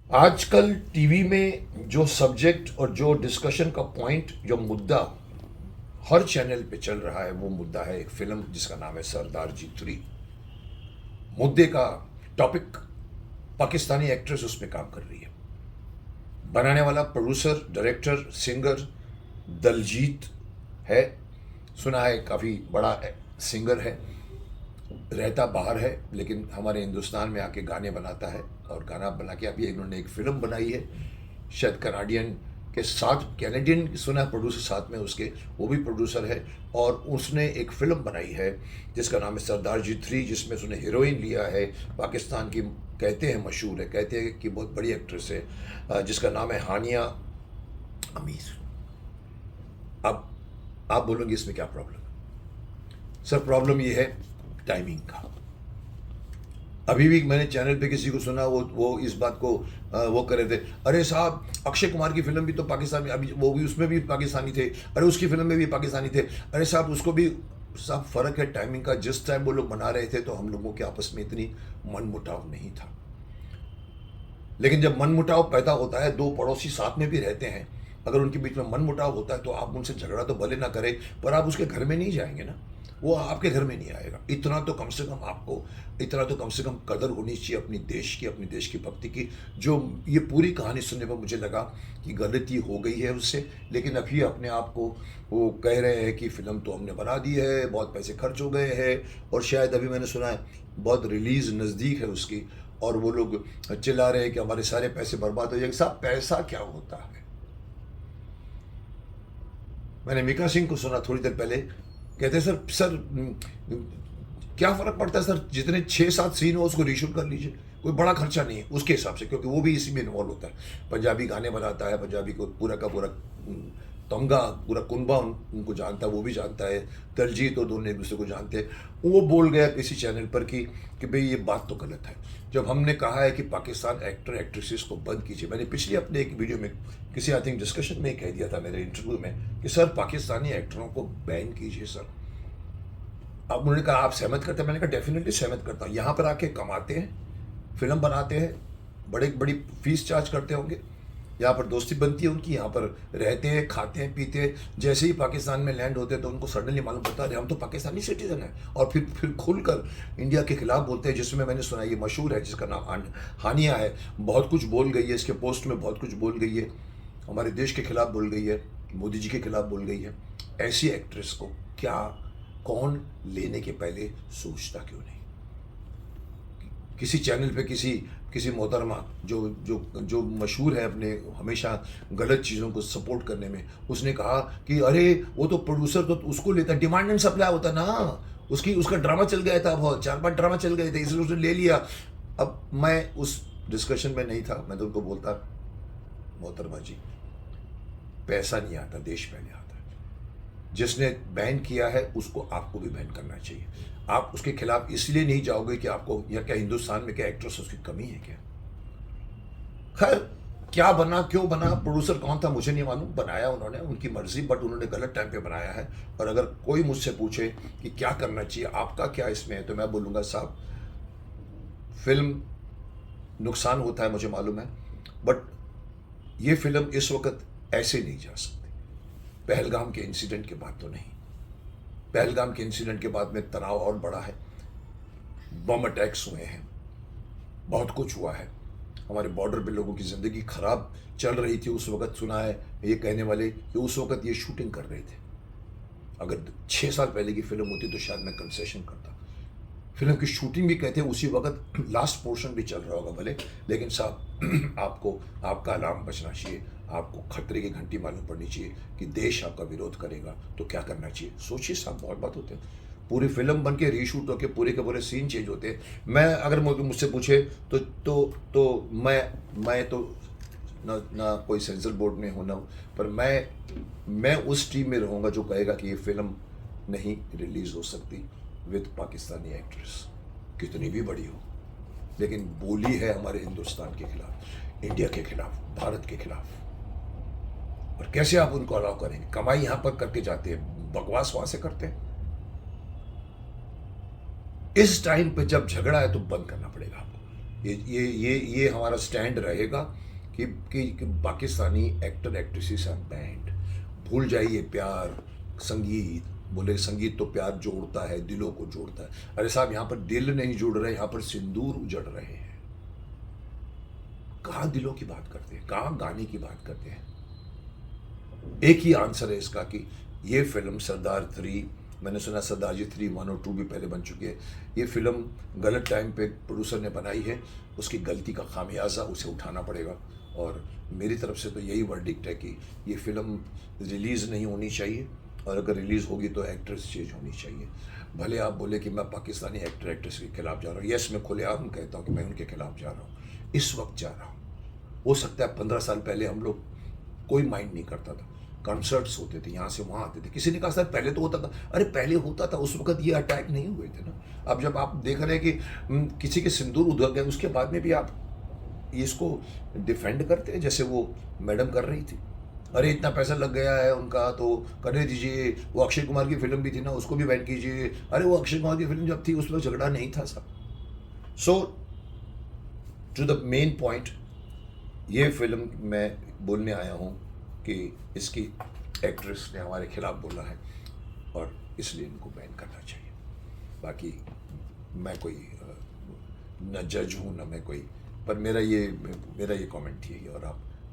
आजकल टीवी में जो सब्जेक्ट और जो डिस्कशन का पॉइंट जो मुद्दा हर चैनल पे चल रहा है वो मुद्दा है एक फिल्म जिसका नाम है सरदार जी 3। मुद्दे का टॉपिक पाकिस्तानी एक्ट्रेस उस पर काम कर रही है। बनाने वाला प्रोड्यूसर डायरेक्टर सिंगर दलजीत है। सुना है काफ़ी बड़ा सिंगर है, रहता बाहर है लेकिन हमारे हिंदुस्तान में आके गाने बनाता है और गाना बना के अभी इन्होंने एक फिल्म बनाई है शायद कनाडियन के साथ, कैनेडियन सुना है प्रोड्यूसर साथ में उसके, वो भी प्रोड्यूसर है। और उसने एक फिल्म बनाई है जिसका नाम है सरदार जी 3, जिसमें उसने हीरोइन लिया है पाकिस्तान की, कहते हैं मशहूर है, कहते हैं कि बहुत बड़ी एक्ट्रेस है, जिसका नाम है हानिया अमीर। अब आप बोलोगे इसमें क्या प्रॉब्लम है? सर प्रॉब्लम ये है टाइमिंग का। अभी भी मैंने चैनल पे किसी को सुना, वो इस बात को वो कर रहे थे, अरे साहब अक्षय कुमार की फिल्म भी तो पाकिस्तान में, अभी वो भी उसमें भी पाकिस्तानी थे, अरे उसकी फिल्म में भी पाकिस्तानी थे, अरे साहब उसको भी। सब फर्क है टाइमिंग का। जिस टाइम वो लोग बना रहे थे तो हम लोगों के आपस में इतनी मनमुटाव नहीं था, लेकिन जब मनमुटाव पैदा होता है, दो पड़ोसी साथ में भी रहते हैं, अगर उनके बीच में मनमुटाव होता है तो आप उनसे झगड़ा तो भले ना करें पर आप उसके घर में नहीं जाएंगे ना, वो आपके घर में नहीं आएगा। इतना तो कम से कम आपको, इतना तो कम से कम कदर होनी चाहिए अपनी देश की, अपनी देश की भक्ति की। जो ये पूरी कहानी सुनने पर मुझे लगा कि गलती हो गई है उससे, लेकिन अभी अपने आप को वो कह रहे हैं कि फ़िल्म तो हमने बना दी है, बहुत पैसे खर्च हो गए हैं, और शायद अभी मैंने सुना है बहुत रिलीज़ नज़दीक है उसकी, और वो लोग चिल्ला रहे हैं कि हमारे सारे पैसे बर्बाद हो जाएंगे। साहब पैसा क्या होता है? मैंने मीका सिंह को सुना थोड़ी देर पहले, कहते सर सर क्या फ़र्क पड़ता है सर, जितने 6-7 सीन हो उसको रीशूट कर लीजिए, कोई बड़ा खर्चा नहीं है उसके हिसाब से, क्योंकि वो भी इसी में इन्वॉल्व होता है। पंजाबी गाने बनाता है, पंजाबी को पूरा का पूरा तमगा, पूरा कुनबा उनको जानता है, वो भी जानता है, दलजीत और दोनों एक दूसरे को जानते हैं। वो बोल गया किसी चैनल पर कि भाई ये बात तो गलत है। जब हमने कहा है कि पाकिस्तान एक्टर एक्ट्रेसेस को बंद कीजिए, मैंने पिछले अपने एक वीडियो में किसी आई थिंक डिस्कशन में कह दिया था मेरे इंटरव्यू में कि सर पाकिस्तानी एक्टरों को बैन कीजिए सर। अब उन्होंने कहा आप सहमत करते हैं? मैंने कहा डेफिनेटली सहमत करता हूँ। यहाँ पर आके कमाते हैं, फिल्म बनाते हैं, बड़े बड़ी फीस चार्ज करते होंगे, यहाँ पर दोस्ती बनती है उनकी, यहाँ पर रहते हैं, खाते हैं, पीते हैं, जैसे ही पाकिस्तान में लैंड होते हैं तो उनको सडनली मालूम पड़ता है हम तो पाकिस्तानी सिटीजन हैं, और फिर खुलकर इंडिया के खिलाफ बोलते हैं। जिसमें मैंने सुना ये मशहूर है जिसका नाम हानिया है, बहुत कुछ बोल गई है, इसके पोस्ट में बहुत कुछ बोल गई है, हमारे देश के खिलाफ बोल गई है, मोदी जी के खिलाफ बोल गई है। ऐसी एक्ट्रेस को क्या कौन लेने के पहले सोचता क्यों नहीं? किसी चैनल पे किसी किसी मोहतरमा जो जो जो मशहूर है अपने हमेशा गलत चीज़ों को सपोर्ट करने में, उसने कहा कि अरे वो तो प्रोड्यूसर तो उसको लेता, डिमांड एंड सप्लाई होता ना, उसका ड्रामा चल गया था, बहुत 4-5 ड्रामा चल गए थे, इसलिए उसने ले लिया। अब मैं उस डिस्कशन में नहीं था, मैं तो उनको बोलता मोहतरमा जी पैसा नहीं आता, देश पहले आता है। जिसने बैन किया है उसको आपको भी बैन करना चाहिए। आप उसके खिलाफ इसलिए नहीं जाओगे कि आपको, या क्या हिंदुस्तान में क्या एक्ट्रेस उसकी कमी है क्या? खैर क्या बना, क्यों बना, प्रोड्यूसर कौन था मुझे नहीं मालूम, बनाया उन्होंने, उनकी मर्जी, बट उन्होंने गलत टाइम पे बनाया है। और अगर कोई मुझसे पूछे कि क्या करना चाहिए, आपका क्या इसमें है, तो मैं बोलूँगा साहब फिल्म नुकसान होता है मुझे मालूम है, बट ये फिल्म इस वक्त ऐसे नहीं जा सकती। पहलगाम के इंसिडेंट के बाद तो नहीं। पहलगाम के इंसिडेंट के बाद में तनाव और बढ़ा है, बम अटैक्स हुए हैं, बहुत कुछ हुआ है, हमारे बॉर्डर पे लोगों की ज़िंदगी खराब चल रही थी उस वक्त। सुना है ये कहने वाले कि उस वक्त ये शूटिंग कर रहे थे। अगर 6 साल पहले की फिल्म होती तो शायद मैं कंसेशन करता। फिल्म की शूटिंग भी कहते हैं उसी वक्त, लास्ट पोर्शन भी चल रहा होगा भले, लेकिन साहब आपको, आपका अलार्म बजना चाहिए, आपको खतरे की घंटी मालूम पड़नी चाहिए कि देश आपका विरोध करेगा तो क्या करना चाहिए। सोचिए साहब, बहुत बात होते हैं, पूरी फिल्म बन के रीशूट होकर पूरे के पूरे सीन चेंज होते हैं। मैं अगर मुझसे पूछे तो मैं तो ना कोई सेंसर बोर्ड में होना, पर मैं उस टीम में रहूँगा जो कहेगा कि ये फिल्म नहीं रिलीज़ हो सकती विद पाकिस्तानी एक्ट्रेस, कितनी भी बड़ी हो, लेकिन बोली है हमारे हिंदुस्तान के खिलाफ, इंडिया के खिलाफ, भारत के खिलाफ। और कैसे आप उनको अलाउ करेंगे? कमाई यहां पर करके जाते हैं, बकवास वहां से करते हैं। इस टाइम पे जब झगड़ा है तो बंद करना पड़ेगा आपको। ये हमारा स्टैंड रहेगा कि Pakistani actor actresses are banned. भूल जाइए प्यार, संगीत। बोले संगीत तो प्यार जोड़ता है, दिलों को जोड़ता है। अरे साहब, यहाँ पर दिल नहीं जुड़ रहे, यहाँ पर सिंदूर उजड़ रहे हैं। कहाँ दिलों की बात करते हैं, कहाँ गाने की बात करते हैं। एक ही आंसर है इसका कि ये फिल्म सरदार 3, मैंने सुना सरदार जी 3 1 और 2 भी पहले बन चुकी है। ये फिल्म गलत टाइम पे प्रोड्यूसर ने बनाई है, उसकी गलती का खामियाजा उसे उठाना पड़ेगा। और मेरी तरफ से तो यही वर्डिक्ट है कि ये फिल्म रिलीज़ नहीं होनी चाहिए, और अगर रिलीज़ होगी तो एक्ट्रेस चेंज होनी चाहिए। भले आप बोले कि मैं पाकिस्तानी एक्टर एक्ट्रेस के खिलाफ जा रहा हूँ, यस, मैं खुलेआम कहता हूँ कि मैं उनके खिलाफ जा रहा हूँ, इस वक्त जा रहा हूँ। हो सकता है 15 साल पहले हम लोग कोई माइंड नहीं करता था, कंसर्ट्स होते थे, यहाँ से वहाँ आते थे, किसी ने कहा सर पहले तो होता था। अरे पहले होता था, उस वक्त ये अटैक नहीं हुए थे ना। अब जब आप देख रहे हैं कि किसी के सिंदूर उधर गए, उसके बाद में भी आप इसको डिफेंड करते हैं, जैसे वो मैडम कर रही थी। अरे इतना पैसा लग गया है उनका तो करने दीजिए। वो अक्षय कुमार की फिल्म भी थी ना, उसको भी बैन कीजिए। अरे वो अक्षय कुमार की फिल्म जब थी उसमें झगड़ा नहीं था साहब। सो टू द मेन पॉइंट, ये फिल्म मैं बोलने आया हूँ कि इसकी एक्ट्रेस ने हमारे खिलाफ बोला है और इसलिए इनको बैन करना चाहिए। बाकी मैं कोई न जज हूँ न मैं कोई, पर मेरा ये कमेंट थी। और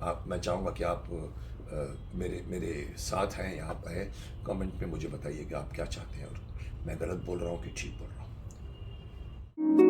आप मैं चाहूँगा कि आप मेरे मेरे साथ हैं, यहाँ पर है, कमेंट में मुझे बताइए कि आप क्या चाहते हैं और मैं गलत बोल रहा हूँ कि ठीक बोल रहा हूँ।